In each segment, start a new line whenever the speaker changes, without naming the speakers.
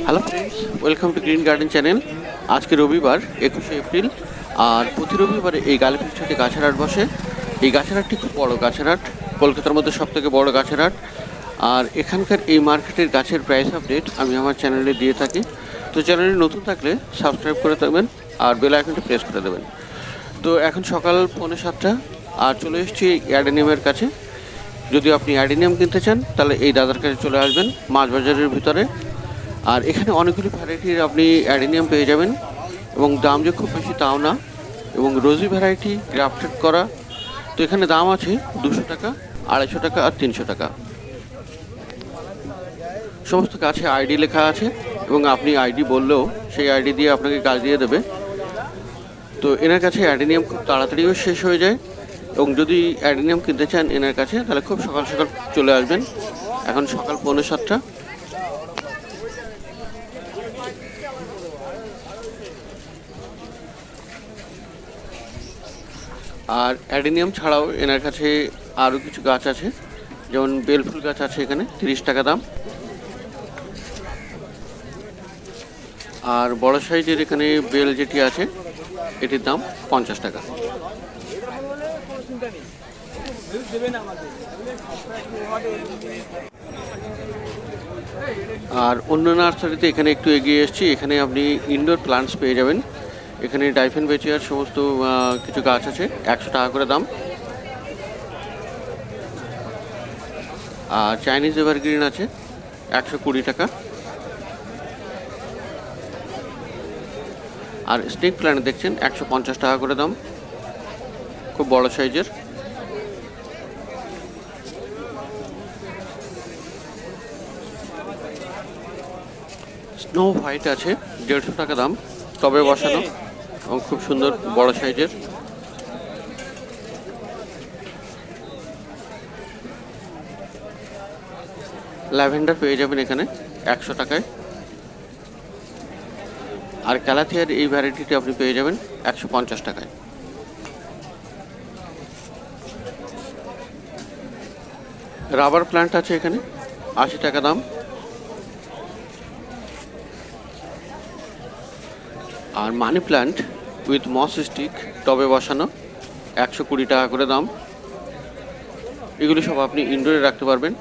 Hello friends, welcome to green garden channel. আজকে রবিবার 21শে April, আর প্রতি রবিবারে এই গালিপির সাথে গাছের হাট বসে। এই গাছের হাটটি খুব বড় গাছের হাট, কলকাতার মধ্যে সবথেকে বড় গাছের হাট। আর এখানকার এই মার্কেটের গাছের প্রাইস আপডেট আমি আমার চ্যানেলে দিয়ে থাকি। তো চ্যানেলে নতুন থাকলে সাবস্ক্রাইব করে থাকবেন আর বেল আইকনটা প্রেস করে দেবেন। তো এখন সকাল 6:45 আর চলে এসেছি অ্যাডেনিয়ামের কাছে। যদি আপনি অ্যাডেনিয়াম কিনতে চান তাহলে এই দাদার কাছে চলে আসবেন, মাছ বাজারের ভিতরে। আর এখানে অনেকগুলি ভ্যারাইটির আপনি অ্যাডেনিয়াম পেয়ে যাবেন, এবং দাম যে খুব বেশি তাও না, এবং রোজি ভ্যারাইটি গ্রাফটেড করা। তো এখানে দাম আছে 200 টাকা, 250 টাকা আর 300 টাকা। সমস্ত গাছে আইডি লেখা আছে, এবং আপনি আইডি বললেও সেই আইডি দিয়ে আপনাকে গাছ দিয়ে দেবে। তো এনার কাছে অ্যাডেনিয়াম খুব তাড়াতাড়িও শেষ হয়ে যায়, এবং যদি অ্যাডেনিয়াম কিনতে চান এনার কাছে তাহলে খুব সকাল সকাল চলে আসবেন। এখন সকাল 6:45। আর অ্যাডেনিয়াম ছাড়াও এনার কাছে আরও কিছু গাছ আছে, যেমন বেলফুল গাছ আছে এখানে 30 টাকা দাম। আর বড় সাইজের এখানে বেল যেটি আছে এটির দাম 50 টাকা। আর অন্য নার্সারিতে এখানে একটু এগিয়ে এসেছি, এখানে আপনি ইনডোর প্লান্টস পেয়ে যাবেন। এখানে ডাইফেন বেচিয়ার সমস্ত কিছু গাছ আছে, 100 টাকা করে দাম। আর চাইনিজ এভারগ্রিন আছে 120 টাকা। আর স্নেক প্ল্যান্ট দেখছেন 150 টাকা করে দাম, খুব বড় সাইজের। স্নো হোয়াইট আছে 150 টাকা দাম, টবে বসানো এবং খুব সুন্দর বড় সাইজের। ল্যাভেন্ডার পেয়ে যাবেন এখানে 100 টাকায়। আর ক্যালাথিয়ার এই ভ্যারাইটিটি আপনি পেয়ে যাবেন 150 টাকায়। রাবার প্ল্যান্ট আছে এখানে 80 টাকা দাম। আর money plant with moss stick টবে বসানো 120 টাকা করে দাম। এগুলি সব আপনি ইনডোরে রাখতে পারবেন।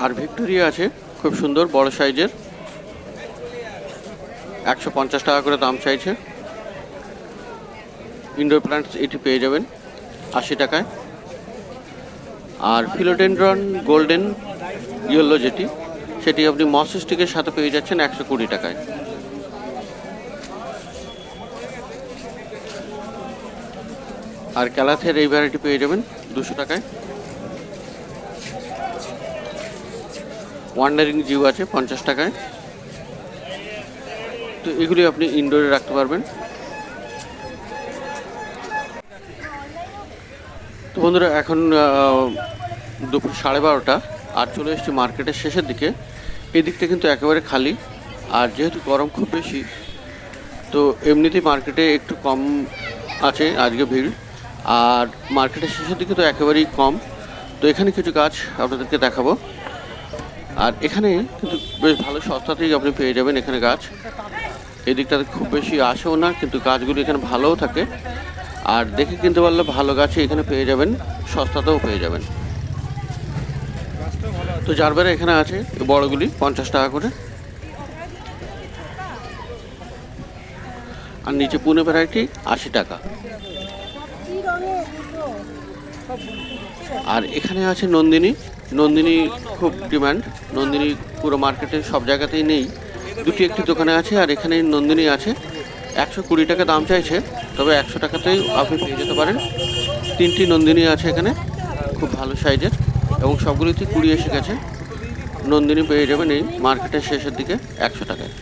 আর ভিক্টোরিয়া আছে খুব সুন্দর বড় সাইজের, 150 টাকা করে দাম চাইছে। ইনডোর প্ল্যান্টস এটি পেয়ে যাবেন 80 টাকায়। আর ফিলোডেন্ড্রন গোল্ডেন ইয়েলো যেটি, সেটি আপনি মস স্টিকের সাথে পেয়ে যাচ্ছেন 120 টাকায়। আর ক্যালাথের এই ভ্যারাইটি পেয়ে যাবেন 200 টাকায়। ওয়ান্ডারিং জিউ আছে 50 টাকায়। তো এগুলি আপনি ইনডোরে রাখতে পারবেন। তো বন্ধুরা, এখন দুপুর 12:30 আর চলে এসেছি মার্কেটের শেষের দিকে। এই দিকটা কিন্তু একেবারে খালি, আর যেহেতু গরম খুব বেশি, তো এমনিতেই মার্কেটে একটু কম আছে আজকে ভিড়। আর মার্কেটের শেষের দিকে তো একেবারেই কম। তো এখানে কিছু গাছ আপনাদেরকে দেখাবো। আর এখানে কিন্তু বেশ ভালো সস্তাতেই আপনি পেয়ে যাবেন এখানে গাছ। এই দিকটাতে খুব বেশি আসেও না, কিন্তু গাছগুলি এখানে ভালোও থাকে। আর দেখে কিনতে পারলে ভালো গাছই এখানে পেয়ে যাবেন, সস্তাতেও পেয়ে যাবেন। তো জারবেরা এখানে আছে বড়গুলি 50 টাকা করে। আর নিচে পুনে ভ্যারাইটি 80 টাকা। আর এখানে আছে নন্দিনী। নন্দিনী খুব ডিমান্ড। নন্দিনী পুরো মার্কেটে সব জায়গাতেই নেই, দুটি একটি দোকানে আছে। আর এখানে নন্দিনী আছে 120 টাকা দাম চাইছে, তবে 100 টাকাতেই আপনি পেয়ে যেতে পারেন। 3টি নন্দিনী আছে এখানে, খুব ভালো সাইজের, এবং সবগুলিতে 20 এসে গেছে। নন্দিনী পেয়ে যাবেন এই মার্কেটের শেষের দিকে 100 টাকায়।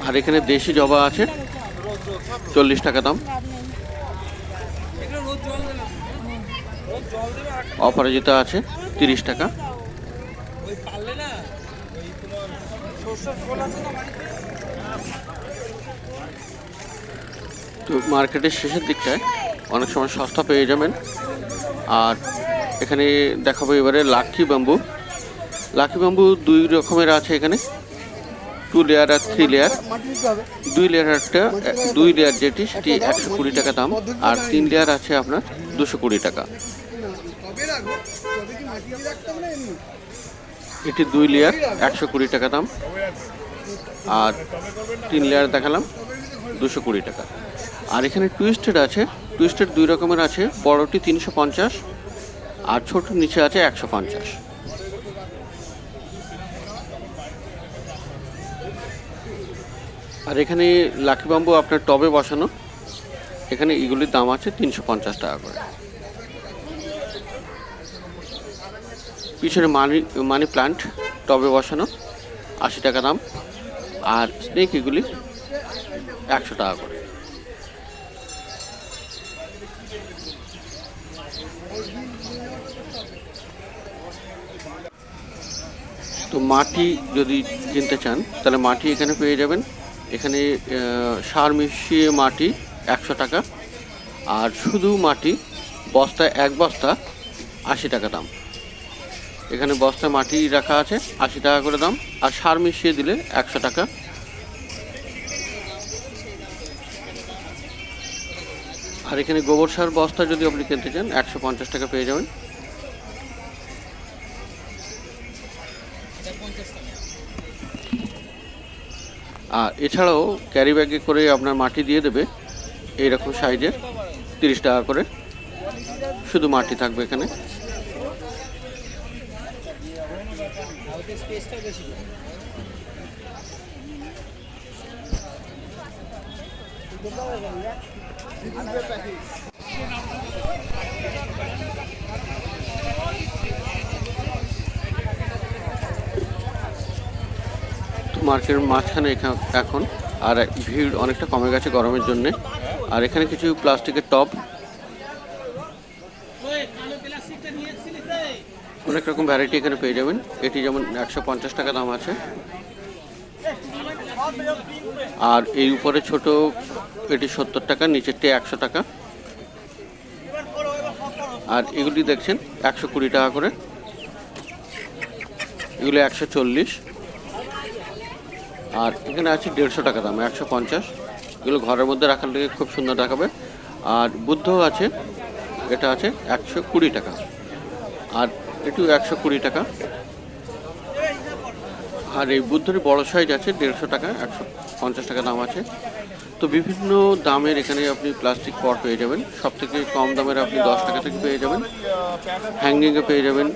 আর এখানে দেশি জবা আছে 40 টাকা দাম। অপরাজিতা আছে 30 টাকা। তো মার্কেটের শেষের দিকটায় অনেক সময় সস্তা পেয়ে যাবেন। আর এখানে দেখাবো এবারে লাকি ব্যাম্বু। লাকি ব্যাম্বু 2 রকমের আছে এখানে, 2 লেয়ার আর 3 লেয়ার। 2 লেয়ারটা 2 লেয়ার যেটি সেটি 120 টাকা দাম, আর 3 লেয়ার আছে আপনার 220 টাকা। এটি 2 লেয়ার 120 টাকা দাম, আর 3 লেয়ার দেখালাম 220 টাকা। আর এখানে টুইস্টেড আছে, টুইস্টেড 2 রকমের আছে, বড়টি 350 আর ছোট নিচে আছে 150। আর এখানে লাকি ব্যাম্বু আপনার টবে বসানো, এখানে এগুলির দাম আছে 350 টাকা করে। পিছনে মানি প্লান্ট টবে বসানো 80 টাকা দাম, আর স্নেক এগুলি 100 টাকা করে। তো মাটি যদি কিনতে চান তাহলে মাটি এখানে পেয়ে যাবেন। এখানে সার মিশিয়ে মাটি 100 টাকা, আর শুধু মাটি বস্তায় 1 বস্তা 80 টাকা দাম। এখানে বস্তায় মাটি রাখা আছে 80 টাকা করে দাম, আর সার মিশিয়ে দিলে 100 টাকা। আর এখানে গোবর সার বস্তা যদি আপনি কিনতে চান 150 টাকা পেয়ে যাবেন। আর এছাড়াও ক্যারি ব্যাগে করে আপনার মাটি দিয়ে দেবে এইরকম সাইজের, 30 টাকা করে, শুধু মাটি থাকবে এখানে। মার্কেটের মাঝখানে এখন আর ভিড় অনেকটা কমে গেছে গরমের জন্যে। আর এখানে কিছু প্লাস্টিকের টব, অনেক রকম ভ্যারাইটি এখানে পেয়ে যাবেন। এটি যেমন 150 টাকা দাম আছে, আর এই উপরে ছোট এটি 70 টাকা, নিচেরটি 100 টাকা। আর এগুলি দেখছেন 120 টাকা করে, এগুলো 140। আর এখানে আছে 150 টাকা দাম, 150। এগুলো ঘরের মধ্যে রাখার থেকে খুব সুন্দর দেখাবে। আর বুদ্ধ আছে, এটা আছে 120 টাকা, আর এটিও 120 টাকা। আর এই বুদ্ধের বড় সাইজ আছে 150 টাকা, 150 টাকা দাম আছে। তো বিভিন্ন দামের এখানে আপনি প্লাস্টিক পট পেয়ে যাবেন। সব থেকে কম দামের আপনি 10 টাকা থেকে পেয়ে যাবেন, হ্যাঙ্গিংয়ে পেয়ে যাবেন।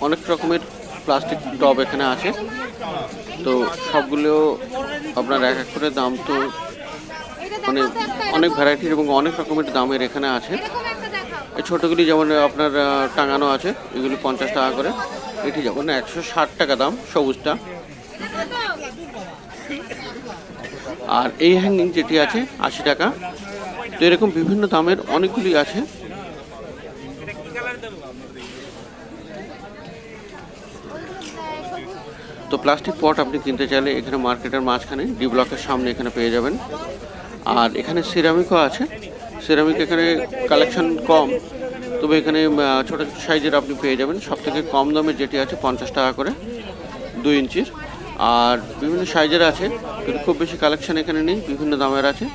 অনেক রকমের প্লাস্টিক টব এখানে আছে। তো সবগুলো আপনার এক এক করে দাম, তো মানে অনেক ভ্যারাইটির এবং অনেক রকমের দামের এখানে আছে। এই ছোটোগুলি যেমন আপনার টাঙানো আছে, এগুলি 50 টাকা করে। এটি যেমন 160 টাকা দাম, সবুজটা। আর এই হ্যাঙ্গিং যেটি আছে 80 টাকা। তো এরকম বিভিন্ন দামের অনেকগুলি আছে। তো প্লাস্টিক পট আপনি কিনতে চাইলে এখানে মার্কেটের মাঝখানে ডি ব্লকের সামনে এখানে পেয়ে যাবেন। আর এখানে সিরামিকও আছে। সিরামিক এখানে কালেকশন কম, তবে এখানে ছোটো ছোটো সাইজের আপনি পেয়ে যাবেন। সব থেকে কম দামের যেটি আছে 50 টাকা করে, 2 ইঞ্চির। আর বিভিন্ন সাইজের আছে, কিন্তু খুব বেশি কালেকশন এখানে নেই, বিভিন্ন দামের আছে।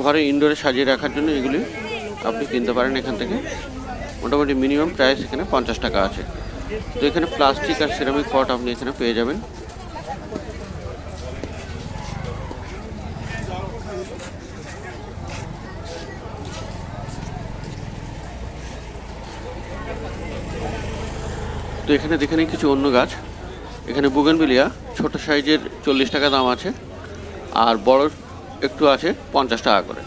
ঘরে ইনডোরে সাজিয়ে রাখার জন্য এগুলি আপনি কিনতে পারেন এখান থেকে। মোটামুটি মিনিমাম প্রাইস এখানে 50 টাকা আছে। তো এখানে প্লাস্টিক আর সিরামিক পট আপনি এখানে পেয়ে যাবেন। তো এখানে দেখে নিন কিছু অন্য গাছ। এখানে বুগেনভিলিয়া ছোট সাইজের 40 টাকা দাম আছে, আর বড় একটু আছে 50 টাকা করে।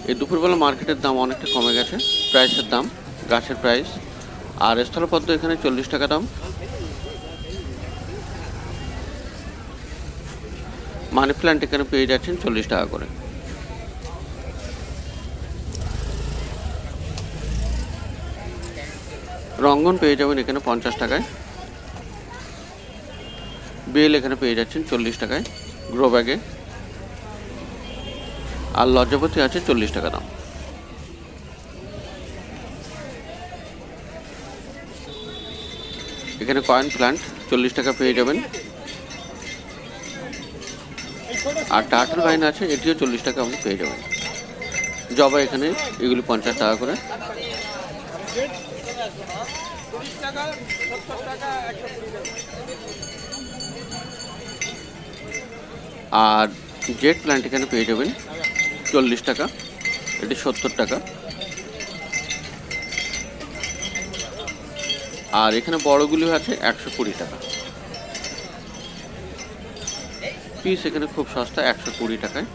এই দুপুরবেলা মার্কেটের দাম অনেকটা কমে গেছে, প্রাইসের দাম, গাছের প্রাইস। আর স্থলপদ্ম এখানে 40 টাকা দাম। মানি প্ল্যান্ট এখানে পেয়ে যাচ্ছেন 40 টাকা করে। রঙ্গন পেয়ে যাবেন এখানে 50 টাকায়। বেল এখানে পেয়ে যাচ্ছেন 40 টাকায় গ্রো ব্যাগে। আর লজ্জাপতি আছে 40 টাকা দাম। এখানে কয়েন প্ল্যান্ট 40 টাকা পেয়ে যাবেন। আর টার্টল ভাইন আছে, এটিও 40 টাকা আপনি পেয়ে যাবেন। জবা এখানে এগুলি 50 টাকা করে। আর জেট প্ল্যান্ট এখানে পেয়ে যাবেন 40 টাকা, এটি 70 টাকা। আর এখানে বড়গুলি আছে 120 টাকা পিস, এখানে খুব সস্তা 120 টাকায়।